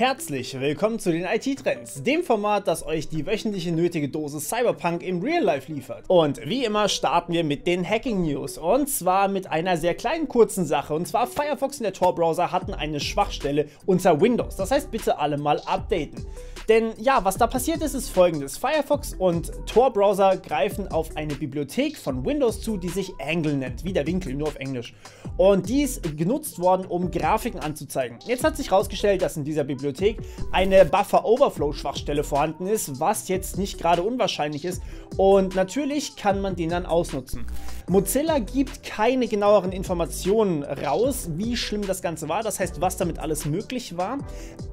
Herzlich willkommen zu den IT-Trends, dem Format, das euch die wöchentliche nötige Dosis Cyberpunk im Real Life liefert. Und wie immer starten wir mit den Hacking News und zwar mit einer sehr kleinen kurzen Sache, und zwar Firefox und der Tor-Browser hatten eine Schwachstelle unter Windows. Das heißt, bitte alle mal updaten. Denn ja, was da passiert ist, ist folgendes: Firefox und Tor-Browser greifen auf eine Bibliothek von Windows zu, die sich Angle nennt, wie der Winkel, nur auf Englisch. Und die ist genutzt worden, um Grafiken anzuzeigen. Jetzt hat sich herausgestellt, dass in dieser Bibliothek eine Buffer-Overflow-Schwachstelle vorhanden ist, was jetzt nicht gerade unwahrscheinlich ist. Und natürlich kann man den dann ausnutzen. Mozilla gibt keine genaueren Informationen raus, wie schlimm das Ganze war, das heißt, was damit alles möglich war.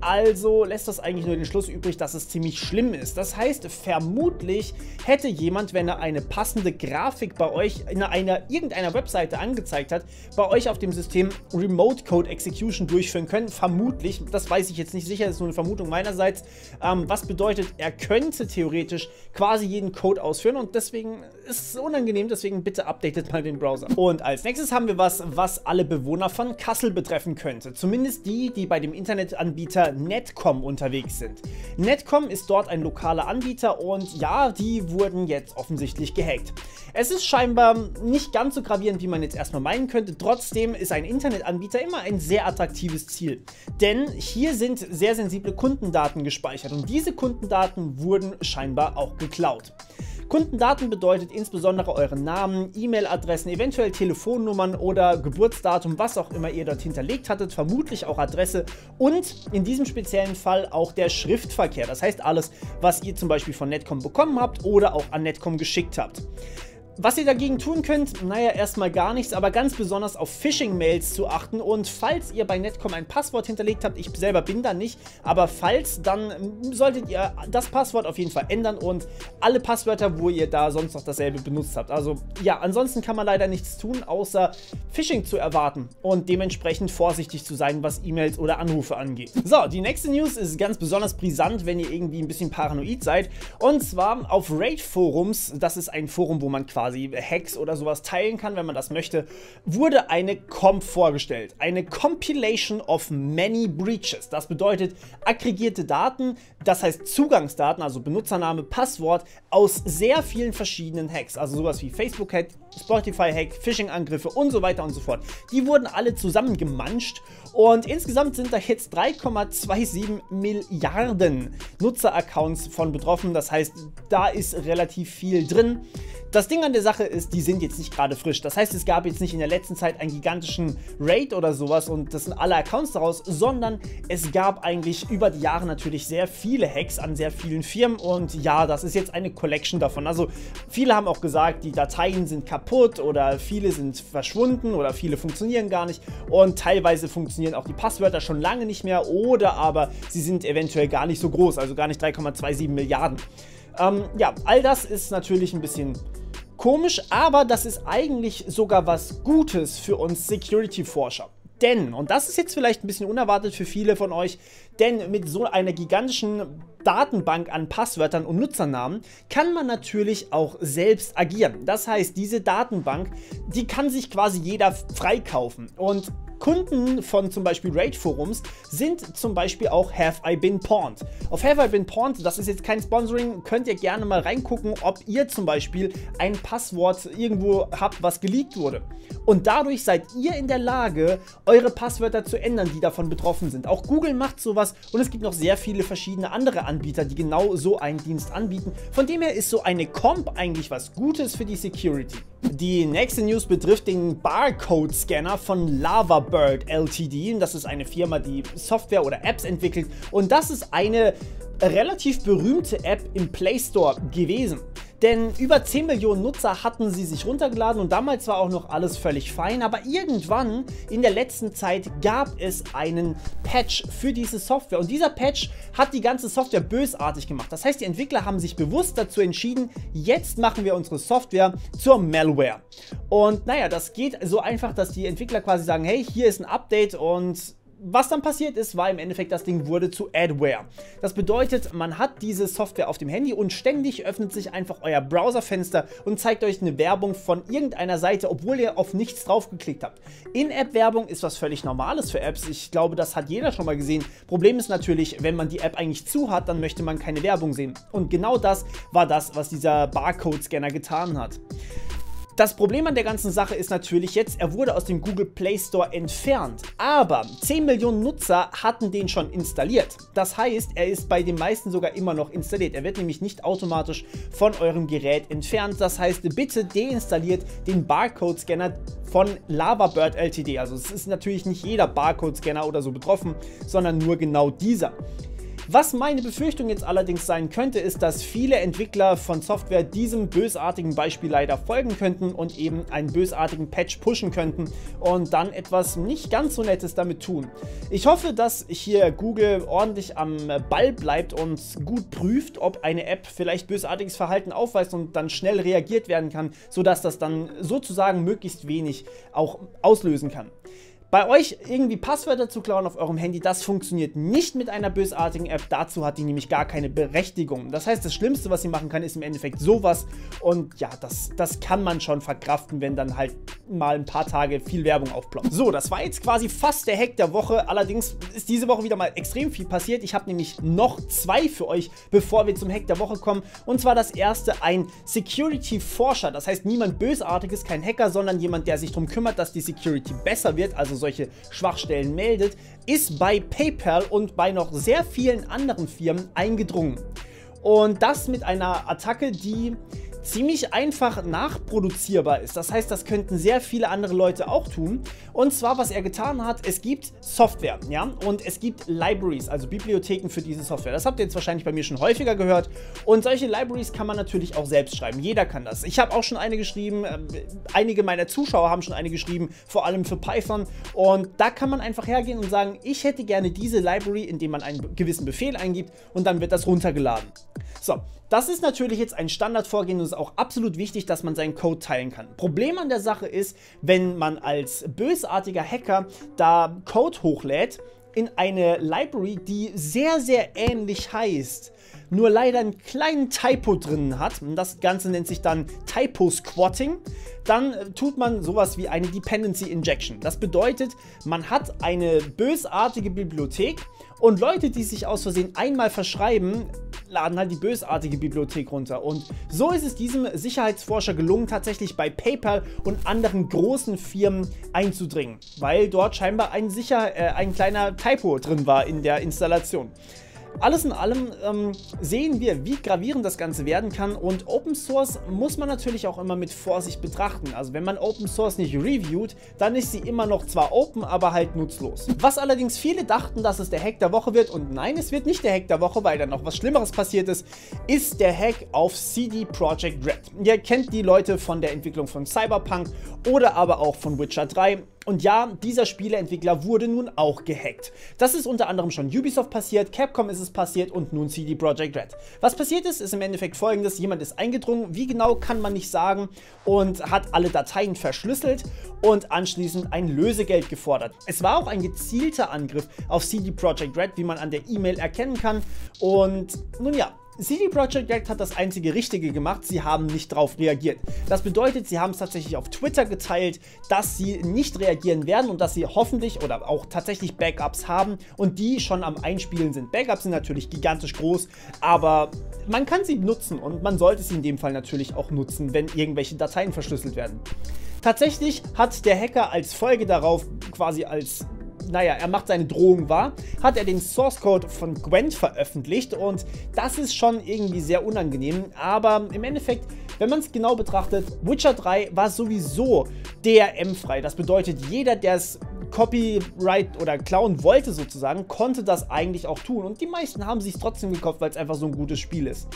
Also lässt das eigentlich nur den Schluss übrig, dass es ziemlich schlimm ist. Das heißt, vermutlich hätte jemand, wenn er eine passende Grafik bei euch in irgendeiner Webseite angezeigt hat, bei euch auf dem System Remote Code Execution durchführen können. Vermutlich, das weiß ich jetzt nicht sicher, das ist nur eine Vermutung meinerseits. Was bedeutet, er könnte theoretisch quasi jeden Code ausführen und deswegen ist es unangenehm, deswegen bitte updatet mal den Browser. Und als nächstes haben wir was alle Bewohner von Kassel betreffen könnte. Zumindest die, die bei dem Internetanbieter Netcom unterwegs sind. Netcom ist dort ein lokaler Anbieter und ja, die wurden jetzt offensichtlich gehackt. Es ist scheinbar nicht ganz so gravierend, wie man jetzt erstmal meinen könnte. Trotzdem ist ein Internetanbieter immer ein sehr attraktives Ziel. Denn hier sind sehr sensible Kundendaten gespeichert und diese Kundendaten wurden scheinbar auch geklaut. Kundendaten bedeutet insbesondere euren Namen, E-Mail-Adressen, eventuell Telefonnummern oder Geburtsdatum, was auch immer ihr dort hinterlegt hattet, vermutlich auch Adresse und in diesem speziellen Fall auch der Schriftverkehr. Das heißt alles, was ihr zum Beispiel von Netcom bekommen habt oder auch an Netcom geschickt habt. Was ihr dagegen tun könnt, naja, erstmal gar nichts, aber ganz besonders auf Phishing-Mails zu achten und falls ihr bei Netcom ein Passwort hinterlegt habt, ich selber bin da nicht, aber falls, dann solltet ihr das Passwort auf jeden Fall ändern und alle Passwörter, wo ihr da sonst noch dasselbe benutzt habt. Also ja, ansonsten kann man leider nichts tun, außer Phishing zu erwarten und dementsprechend vorsichtig zu sein, was E-Mails oder Anrufe angeht. So, die nächste News ist ganz besonders brisant, wenn ihr irgendwie ein bisschen paranoid seid, und zwar auf Raid-Forums, das ist ein Forum, wo man quasi Hacks oder sowas teilen kann, wenn man das möchte, wurde eine Comp vorgestellt. Eine Compilation of Many Breaches. Das bedeutet aggregierte Daten, das heißt Zugangsdaten, also Benutzername, Passwort, aus sehr vielen verschiedenen Hacks. Also sowas wie Facebook-Hack, Spotify-Hack, Phishing-Angriffe und so weiter und so fort. Die wurden alle zusammengemanscht und insgesamt sind da jetzt 3,27 Milliarden Nutzeraccounts von betroffen. Das heißt, da ist relativ viel drin. Das Ding an der Sache ist, die sind jetzt nicht gerade frisch. Das heißt, es gab jetzt nicht in der letzten Zeit einen gigantischen Raid oder sowas und das sind alle Accounts daraus, sondern es gab eigentlich über die Jahre natürlich sehr viele Hacks an sehr vielen Firmen und ja, das ist jetzt eine Collection davon. Also viele haben auch gesagt, die Dateien sind kaputt oder viele sind verschwunden oder viele funktionieren gar nicht und teilweise funktionieren auch die Passwörter schon lange nicht mehr oder aber sie sind eventuell gar nicht so groß, also gar nicht 3,27 Milliarden. Ja, all das ist natürlich ein bisschen komisch, aber das ist eigentlich sogar was Gutes für uns Security-Forscher. Denn, und das ist jetzt vielleicht ein bisschen unerwartet für viele von euch, denn mit so einer gigantischen Datenbank an Passwörtern und Nutzernamen kann man natürlich auch selbst agieren. Das heißt, diese Datenbank, die kann sich quasi jeder freikaufen und Kunden von zum Beispiel Raid-Forums sind zum Beispiel auch Have I Been Pawned. Auf Have I Been Pawned, das ist jetzt kein Sponsoring, könnt ihr gerne mal reingucken, ob ihr zum Beispiel ein Passwort irgendwo habt, was geleakt wurde. Und dadurch seid ihr in der Lage, eure Passwörter zu ändern, die davon betroffen sind. Auch Google macht sowas und es gibt noch sehr viele verschiedene andere Anbieter, die genau so einen Dienst anbieten. Von dem her ist so eine Comp eigentlich was Gutes für die Security. Die nächste News betrifft den Barcode-Scanner von Lavabird Ltd. Das ist eine Firma, die Software oder Apps entwickelt und das ist eine relativ berühmte App im Play Store gewesen. Denn über 10 Millionen Nutzer hatten sie sich runtergeladen und damals war auch noch alles völlig fein, aber irgendwann in der letzten Zeit gab es einen Patch für diese Software und dieser Patch hat die ganze Software bösartig gemacht. Das heißt, die Entwickler haben sich bewusst dazu entschieden, jetzt machen wir unsere Software zur Malware. Und naja, das geht so einfach, dass die Entwickler quasi sagen, hey, hier ist ein Update und was dann passiert ist, war im Endeffekt, das Ding wurde zu Adware. Das bedeutet, man hat diese Software auf dem Handy und ständig öffnet sich einfach euer Browserfenster und zeigt euch eine Werbung von irgendeiner Seite, obwohl ihr auf nichts draufgeklickt habt. In-App-Werbung ist was völlig Normales für Apps. Ich glaube, das hat jeder schon mal gesehen. Problem ist natürlich, wenn man die App eigentlich zu hat, dann möchte man keine Werbung sehen. Und genau das war das, was dieser Barcode-Scanner getan hat. Das Problem an der ganzen Sache ist natürlich jetzt, er wurde aus dem Google Play Store entfernt, aber 10 Millionen Nutzer hatten den schon installiert. Das heißt, er ist bei den meisten sogar immer noch installiert. Er wird nämlich nicht automatisch von eurem Gerät entfernt. Das heißt, bitte deinstalliert den Barcode-Scanner von Lavabird Ltd. Also es ist natürlich nicht jeder Barcode-Scanner oder so betroffen, sondern nur genau dieser. Was meine Befürchtung jetzt allerdings sein könnte, ist, dass viele Entwickler von Software diesem bösartigen Beispiel leider folgen könnten und eben einen bösartigen Patch pushen könnten und dann etwas nicht ganz so Nettes damit tun. Ich hoffe, dass hier Google ordentlich am Ball bleibt und gut prüft, ob eine App vielleicht bösartiges Verhalten aufweist und dann schnell reagiert werden kann, sodass das dann sozusagen möglichst wenig auch auslösen kann. Bei euch irgendwie Passwörter zu klauen auf eurem Handy, das funktioniert nicht mit einer bösartigen App. Dazu hat die nämlich gar keine Berechtigung. Das heißt, das Schlimmste, was sie machen kann, ist im Endeffekt sowas. Und ja, das kann man schon verkraften, wenn dann halt mal ein paar Tage viel Werbung aufploppt. So, das war jetzt quasi fast der Hack der Woche. Allerdings ist diese Woche wieder mal extrem viel passiert. Ich habe nämlich noch zwei für euch, bevor wir zum Hack der Woche kommen. Und zwar das erste, ein Security-Forscher. Das heißt, niemand Bösartiges, kein Hacker, sondern jemand, der sich darum kümmert, dass die Security besser wird, also solche Schwachstellen meldet, ist bei PayPal und bei noch sehr vielen anderen Firmen eingedrungen. Und das mit einer Attacke, die ziemlich einfach nachproduzierbar ist. Das heißt, das könnten sehr viele andere Leute auch tun. Und zwar, was er getan hat, es gibt Software, ja, und es gibt Libraries, also Bibliotheken für diese Software. Das habt ihr jetzt wahrscheinlich bei mir schon häufiger gehört. Und solche Libraries kann man natürlich auch selbst schreiben. Jeder kann das. Ich habe auch schon eine geschrieben, einige meiner Zuschauer haben schon eine geschrieben, vor allem für Python. Und da kann man einfach hergehen und sagen, ich hätte gerne diese Library, indem man einen gewissen Befehl eingibt und dann wird das runtergeladen. So, das ist natürlich jetzt ein Standardvorgehen und es ist auch absolut wichtig, dass man seinen Code teilen kann. Problem an der Sache ist, wenn man als bösartiger Hacker da Code hochlädt in eine Library, die sehr, sehr ähnlich heißt, nur leider einen kleinen Typo drin hat, und das Ganze nennt sich dann Typo-Squatting, dann tut man sowas wie eine Dependency Injection. Das bedeutet, man hat eine bösartige Bibliothek und Leute, die sich aus Versehen einmal verschreiben, laden halt die bösartige Bibliothek runter. Und so ist es diesem Sicherheitsforscher gelungen, tatsächlich bei PayPal und anderen großen Firmen einzudringen, weil dort scheinbar ein kleiner Typo drin war in der Installation. Alles in allem sehen wir, wie gravierend das Ganze werden kann, und Open Source muss man natürlich auch immer mit Vorsicht betrachten. Also wenn man Open Source nicht reviewt, dann ist sie immer noch zwar open, aber halt nutzlos. Was allerdings viele dachten, dass es der Hack der Woche wird, und nein, es wird nicht der Hack der Woche, weil da noch was Schlimmeres passiert ist der Hack auf CD Projekt Red. Ihr kennt die Leute von der Entwicklung von Cyberpunk oder aber auch von Witcher 3. Und ja, dieser Spieleentwickler wurde nun auch gehackt. Das ist unter anderem schon Ubisoft passiert, Capcom ist es passiert und nun CD Projekt Red. Was passiert ist im Endeffekt folgendes: Jemand ist eingedrungen, wie genau kann man nicht sagen, und hat alle Dateien verschlüsselt und anschließend ein Lösegeld gefordert. Es war auch ein gezielter Angriff auf CD Projekt Red, wie man an der E-Mail erkennen kann, und nun ja, CD Projekt Red hat das einzige Richtige gemacht, sie haben nicht darauf reagiert. Das bedeutet, sie haben es tatsächlich auf Twitter geteilt, dass sie nicht reagieren werden und dass sie hoffentlich oder auch tatsächlich Backups haben und die schon am Einspielen sind. Backups sind natürlich gigantisch groß, aber man kann sie nutzen und man sollte sie in dem Fall natürlich auch nutzen, wenn irgendwelche Dateien verschlüsselt werden. Tatsächlich hat der Hacker als Folge darauf, quasi als er macht seine Drohung wahr, hat er den Source Code von Gwent veröffentlicht, und das ist schon irgendwie sehr unangenehm, aber im Endeffekt, wenn man es genau betrachtet, Witcher 3 war sowieso DRM-frei. Das bedeutet, jeder, der es Copyright oder klauen wollte sozusagen, konnte das eigentlich auch tun, und die meisten haben sich trotzdem gekauft, weil es einfach so ein gutes Spiel ist.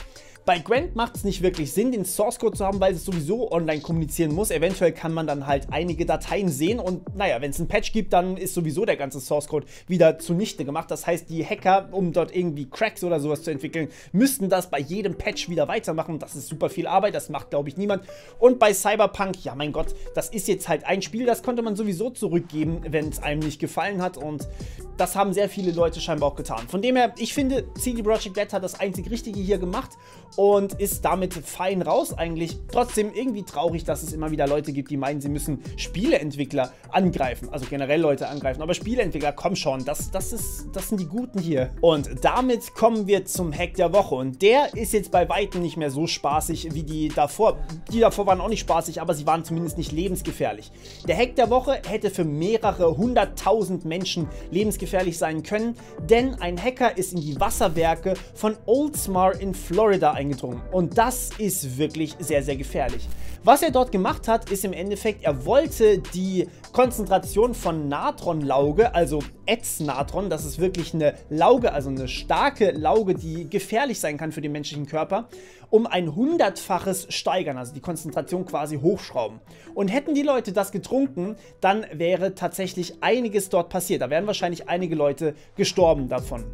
Bei Gwent macht es nicht wirklich Sinn, den Source Code zu haben, weil es sowieso online kommunizieren muss. Eventuell kann man dann halt einige Dateien sehen, und naja, wenn es einen Patch gibt, dann ist sowieso der ganze Source Code wieder zunichte gemacht. Das heißt, die Hacker, um dort irgendwie Cracks oder sowas zu entwickeln, müssten das bei jedem Patch wieder weitermachen. Das ist super viel Arbeit, das macht, glaube ich, niemand. Und bei Cyberpunk, ja mein Gott, das ist jetzt halt ein Spiel, das konnte man sowieso zurückgeben, wenn es einem nicht gefallen hat, und das haben sehr viele Leute scheinbar auch getan. Von dem her, ich finde, CD Projekt Red hat das einzig Richtige hier gemacht und ist damit fein raus eigentlich. Trotzdem irgendwie traurig, dass es immer wieder Leute gibt, die meinen, sie müssen Spieleentwickler angreifen, also generell Leute angreifen, aber Spieleentwickler, komm schon, das sind die Guten hier. Und damit kommen wir zum Hack der Woche, und der ist jetzt bei weitem nicht mehr so spaßig wie die davor. Die davor waren auch nicht spaßig, aber sie waren zumindest nicht lebensgefährlich. Der Hack der Woche hätte für mehrere 100.000 Menschen lebensgefährlich sein können, denn ein Hacker ist in die Wasserwerke von Oldsmar in Florida eingedrungen, und das ist wirklich sehr, sehr gefährlich. Was er dort gemacht hat, ist im Endeffekt, er wollte die Konzentration von Natronlauge, also Ätznatron, das ist wirklich eine Lauge, also eine starke Lauge, die gefährlich sein kann für den menschlichen Körper, um ein 100-faches steigern, also die Konzentration quasi hochschrauben. Und hätten die Leute das getrunken, dann wäre tatsächlich einiges dort passiert. Da wären wahrscheinlich einige Leute gestorben davon.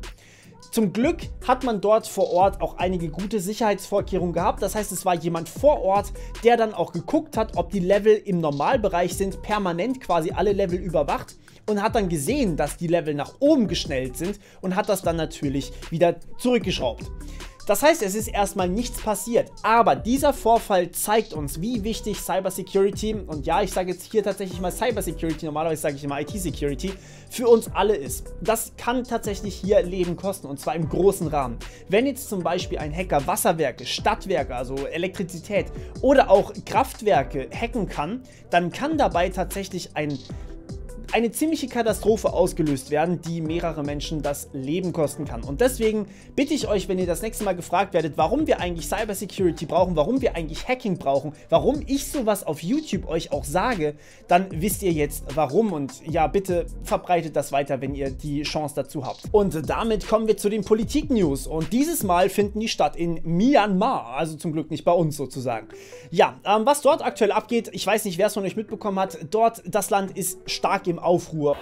Zum Glück hat man dort vor Ort auch einige gute Sicherheitsvorkehrungen gehabt. Das heißt, es war jemand vor Ort, der dann auch geguckt hat, ob die Level im Normalbereich sind, permanent quasi alle Level überwacht, und hat dann gesehen, dass die Level nach oben geschnellt sind, und hat das dann natürlich wieder zurückgeschraubt. Das heißt, es ist erstmal nichts passiert, aber dieser Vorfall zeigt uns, wie wichtig Cybersecurity, und ja, ich sage jetzt hier tatsächlich mal Cybersecurity, normalerweise sage ich immer IT-Security, für uns alle ist. Das kann tatsächlich hier Leben kosten, und zwar im großen Rahmen. Wenn jetzt zum Beispiel ein Hacker Wasserwerke, Stadtwerke, also Elektrizität oder auch Kraftwerke hacken kann, dann kann dabei tatsächlich eine ziemliche Katastrophe ausgelöst werden, die mehrere Menschen das Leben kosten kann. Und deswegen bitte ich euch, wenn ihr das nächste Mal gefragt werdet, warum wir eigentlich Cybersecurity brauchen, warum wir eigentlich Hacking brauchen, warum ich sowas auf YouTube euch auch sage, dann wisst ihr jetzt warum, und ja, bitte verbreitet das weiter, wenn ihr die Chance dazu habt. Und damit kommen wir zu den Politik-News, und dieses Mal finden die statt in Myanmar, also zum Glück nicht bei uns sozusagen. Ja, was dort aktuell abgeht, ich weiß nicht, wer es von euch mitbekommen hat, dort, das Land ist stark im Aufruhr.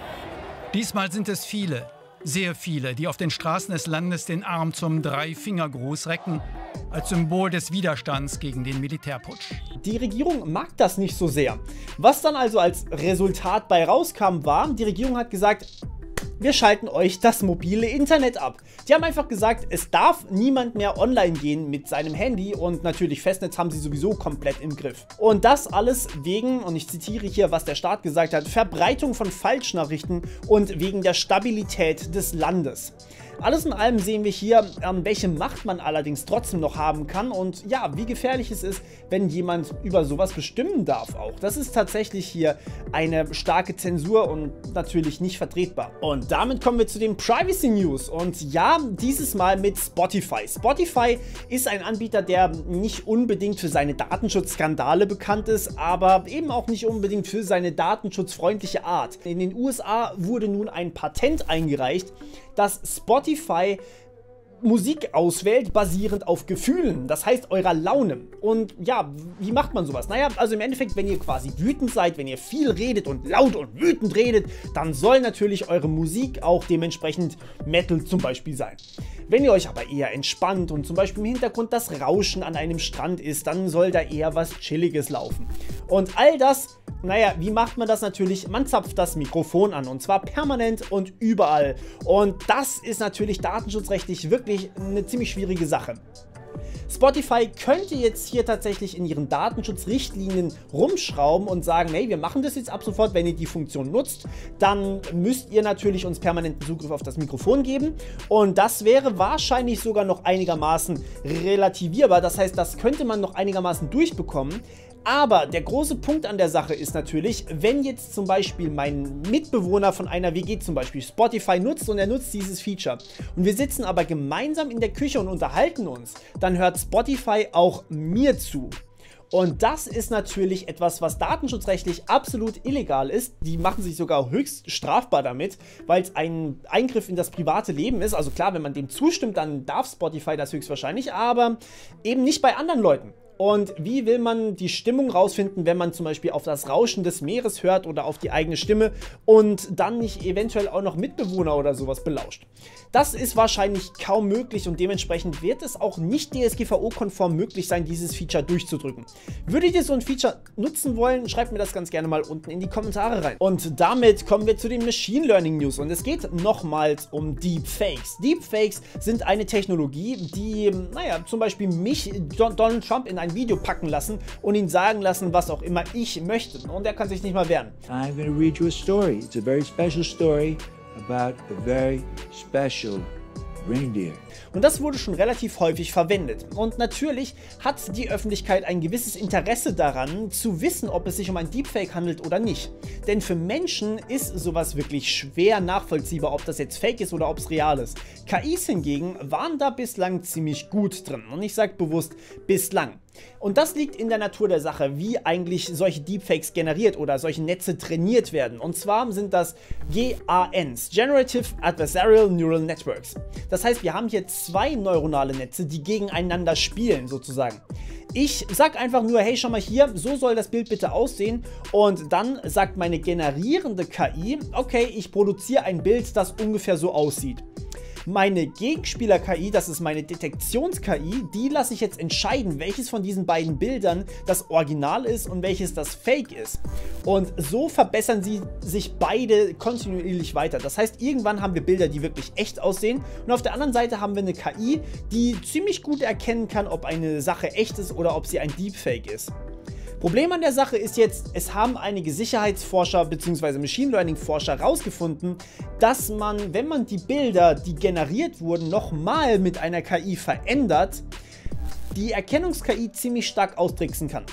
Diesmal sind es viele, sehr viele, die auf den Straßen des Landes den Arm zum Dreifingergruß recken, als Symbol des Widerstands gegen den Militärputsch. Die Regierung mag das nicht so sehr. Was dann also als Resultat bei rauskam, war, die Regierung hat gesagt, wir schalten euch das mobile Internet ab. Die haben einfach gesagt, es darf niemand mehr online gehen mit seinem Handy, und natürlich Festnetz haben sie sowieso komplett im Griff. Und das alles wegen, und ich zitiere hier, was der Staat gesagt hat, Verbreitung von Falschnachrichten und wegen der Stabilität des Landes. Alles in allem sehen wir hier, welche Macht man allerdings trotzdem noch haben kann, und ja, wie gefährlich es ist, wenn jemand über sowas bestimmen darf auch. Das ist tatsächlich hier eine starke Zensur und natürlich nicht vertretbar. Und damit kommen wir zu den Privacy News, und ja, dieses Mal mit Spotify. Spotify ist ein Anbieter, der nicht unbedingt für seine Datenschutzskandale bekannt ist, aber eben auch nicht unbedingt für seine datenschutzfreundliche Art. In den USA wurde nun ein Patent eingereicht, dass Spotify Musik auswählt, basierend auf Gefühlen, das heißt eurer Laune. Und ja, wie macht man sowas? Naja, also im Endeffekt, wenn ihr quasi wütend seid, wenn ihr viel redet und laut und wütend redet, dann soll natürlich eure Musik auch dementsprechend Metal zum Beispiel sein. Wenn ihr euch aber eher entspannt und zum Beispiel im Hintergrund das Rauschen an einem Strand ist, dann soll da eher was Chilliges laufen. Und all das, naja, wie macht man das natürlich? Man zapft das Mikrofon an, und zwar permanent und überall. Und das ist natürlich datenschutzrechtlich wirklich eine ziemlich schwierige Sache. Spotify könnte jetzt hier tatsächlich in ihren Datenschutzrichtlinien rumschrauben und sagen, hey, wir machen das jetzt ab sofort, wenn ihr die Funktion nutzt, dann müsst ihr natürlich uns permanenten Zugriff auf das Mikrofon geben, und das wäre wahrscheinlich sogar noch einigermaßen relativierbar, das heißt, das könnte man noch einigermaßen durchbekommen. Aber der große Punkt an der Sache ist natürlich, wenn jetzt zum Beispiel mein Mitbewohner von einer WG zum Beispiel Spotify nutzt, und er nutzt dieses Feature, und wir sitzen aber gemeinsam in der Küche und unterhalten uns, dann hört Spotify auch mir zu. Und das ist natürlich etwas, was datenschutzrechtlich absolut illegal ist. Die machen sich sogar höchst strafbar damit, weil es ein Eingriff in das private Leben ist. Also klar, wenn man dem zustimmt, dann darf Spotify das höchstwahrscheinlich, aber eben nicht bei anderen Leuten. Und wie will man die Stimmung rausfinden, wenn man zum Beispiel auf das Rauschen des Meeres hört oder auf die eigene Stimme und dann nicht eventuell auch noch Mitbewohner oder sowas belauscht? Das ist wahrscheinlich kaum möglich und dementsprechend wird es auch nicht DSGVO-konform möglich sein, dieses Feature durchzudrücken. Würdet ihr so ein Feature nutzen wollen, schreibt mir das ganz gerne mal unten in die Kommentare rein. Und damit kommen wir zu den Machine Learning News und es geht nochmals um Deepfakes. Deepfakes sind eine Technologie, die, naja, zum Beispiel mich, Donald Trump, in ein Video packen lassen und ihn sagen lassen, was auch immer ich möchte. Und er kann sich nicht mal wehren. I'm going to read you a story. It's a very special story about a very special reindeer. Und das wurde schon relativ häufig verwendet. Und natürlich hat die Öffentlichkeit ein gewisses Interesse daran, zu wissen, ob es sich um ein Deepfake handelt oder nicht. Denn für Menschen ist sowas wirklich schwer nachvollziehbar, ob das jetzt Fake ist oder ob es real ist. KIs hingegen waren da bislang ziemlich gut drin. Und ich sage bewusst bislang. Und das liegt in der Natur der Sache, wie eigentlich solche Deepfakes generiert oder solche Netze trainiert werden. Und zwar sind das GANs, Generative Adversarial Neural Networks. Das heißt, wir haben hier zwei neuronale Netze, die gegeneinander spielen sozusagen. Ich sag einfach nur, hey, schau mal hier, so soll das Bild bitte aussehen, und dann sagt meine generierende KI, okay, ich produziere ein Bild, das ungefähr so aussieht. Meine Gegenspieler-KI, das ist meine Detektions-KI, die lasse ich jetzt entscheiden, welches von diesen beiden Bildern das Original ist und welches das Fake ist. Und so verbessern sie sich beide kontinuierlich weiter. Das heißt, irgendwann haben wir Bilder, die wirklich echt aussehen, und auf der anderen Seite haben wir eine KI, die ziemlich gut erkennen kann, ob eine Sache echt ist oder ob sie ein Deepfake ist. Problem an der Sache ist jetzt, es haben einige Sicherheitsforscher bzw. Machine Learning Forscher herausgefunden, dass man, wenn man die Bilder, die generiert wurden, nochmal mit einer KI verändert, die Erkennungs-KI ziemlich stark austricksen kann.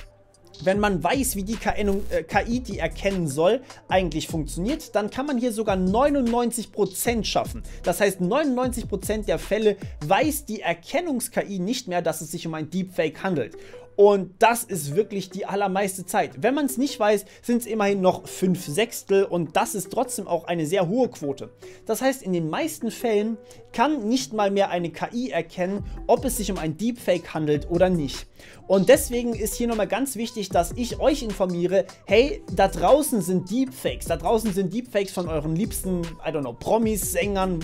Wenn man weiß, wie die KI, die erkennen soll, eigentlich funktioniert, dann kann man hier sogar 99% schaffen. Das heißt, 99% der Fälle weiß die Erkennungs-KI nicht mehr, dass es sich um ein Deepfake handelt. Und das ist wirklich die allermeiste Zeit. Wenn man es nicht weiß, sind es immerhin noch 5/6 und das ist trotzdem auch eine sehr hohe Quote. Das heißt, in den meisten Fällen kann nicht mal mehr eine KI erkennen, ob es sich um ein Deepfake handelt oder nicht. Und deswegen ist hier nochmal ganz wichtig, dass ich euch informiere, hey, da draußen sind Deepfakes. Da draußen sind Deepfakes von euren liebsten, I don't know, Promis, Sängern,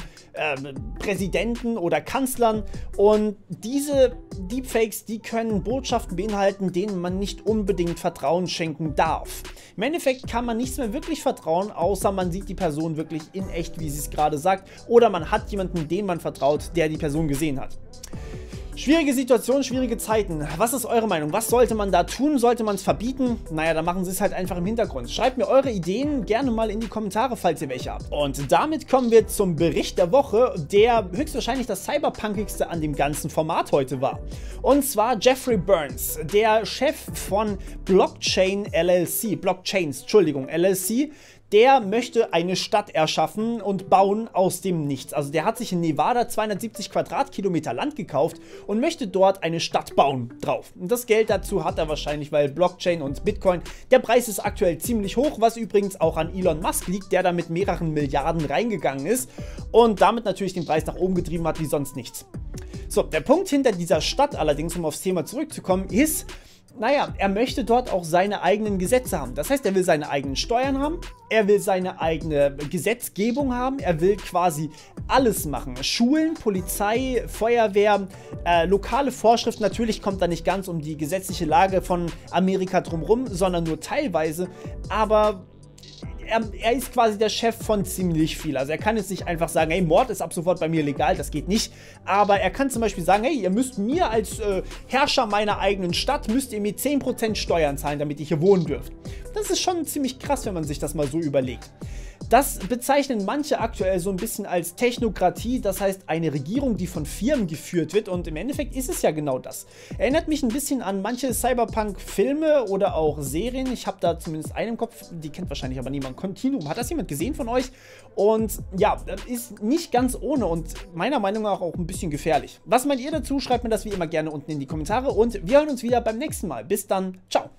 Präsidenten oder Kanzlern. Und diese Deepfakes, die können Botschaften beinhalten, denen man nicht unbedingt Vertrauen schenken darf. Im Endeffekt kann man nichts mehr wirklich vertrauen, außer man sieht die Person wirklich in echt, wie sie es gerade sagt, oder man hat jemanden, dem man vertraut, der die Person gesehen hat. Schwierige Situation, schwierige Zeiten. Was ist eure Meinung? Was sollte man da tun? Sollte man es verbieten? Naja, dann machen sie es halt einfach im Hintergrund. Schreibt mir eure Ideen gerne mal in die Kommentare, falls ihr welche habt. Und damit kommen wir zum Bericht der Woche, der höchstwahrscheinlich das cyberpunkigste an dem ganzen Format heute war. Und zwar Jeffrey Burns, der Chef von Blockchains LLC, der möchte eine Stadt erschaffen und bauen aus dem Nichts. Also der hat sich in Nevada 270 Quadratkilometer Land gekauft und möchte dort eine Stadt bauen drauf. Und das Geld dazu hat er wahrscheinlich, weil Blockchain und Bitcoin, der Preis ist aktuell ziemlich hoch, was übrigens auch an Elon Musk liegt, der da mit mehreren Milliarden reingegangen ist und damit natürlich den Preis nach oben getrieben hat wie sonst nichts. So, der Punkt hinter dieser Stadt allerdings, um aufs Thema zurückzukommen, ist, naja, er möchte dort auch seine eigenen Gesetze haben. Das heißt, er will seine eigenen Steuern haben, er will seine eigene Gesetzgebung haben, er will quasi alles machen. Schulen, Polizei, Feuerwehr, lokale Vorschriften. Natürlich kommt da nicht ganz um die gesetzliche Lage von Amerika drumherum, sondern nur teilweise, aber er ist quasi der Chef von ziemlich viel. Also er kann jetzt nicht einfach sagen, hey, Mord ist ab sofort bei mir legal, das geht nicht. Aber er kann zum Beispiel sagen, hey, ihr müsst mir als Herrscher meiner eigenen Stadt, müsst ihr mir 10% Steuern zahlen, damit ihr hier wohnen dürft. Das ist schon ziemlich krass, wenn man sich das mal so überlegt. Das bezeichnen manche aktuell so ein bisschen als Technokratie, das heißt eine Regierung, die von Firmen geführt wird, und im Endeffekt ist es ja genau das. Erinnert mich ein bisschen an manche Cyberpunk-Filme oder auch Serien. Ich habe da zumindest einen im Kopf, die kennt wahrscheinlich aber niemand. Continuum, hat das jemand gesehen von euch? Und ja, das ist nicht ganz ohne und meiner Meinung nach auch ein bisschen gefährlich. Was meint ihr dazu? Schreibt mir das wie immer gerne unten in die Kommentare und wir hören uns wieder beim nächsten Mal. Bis dann, ciao!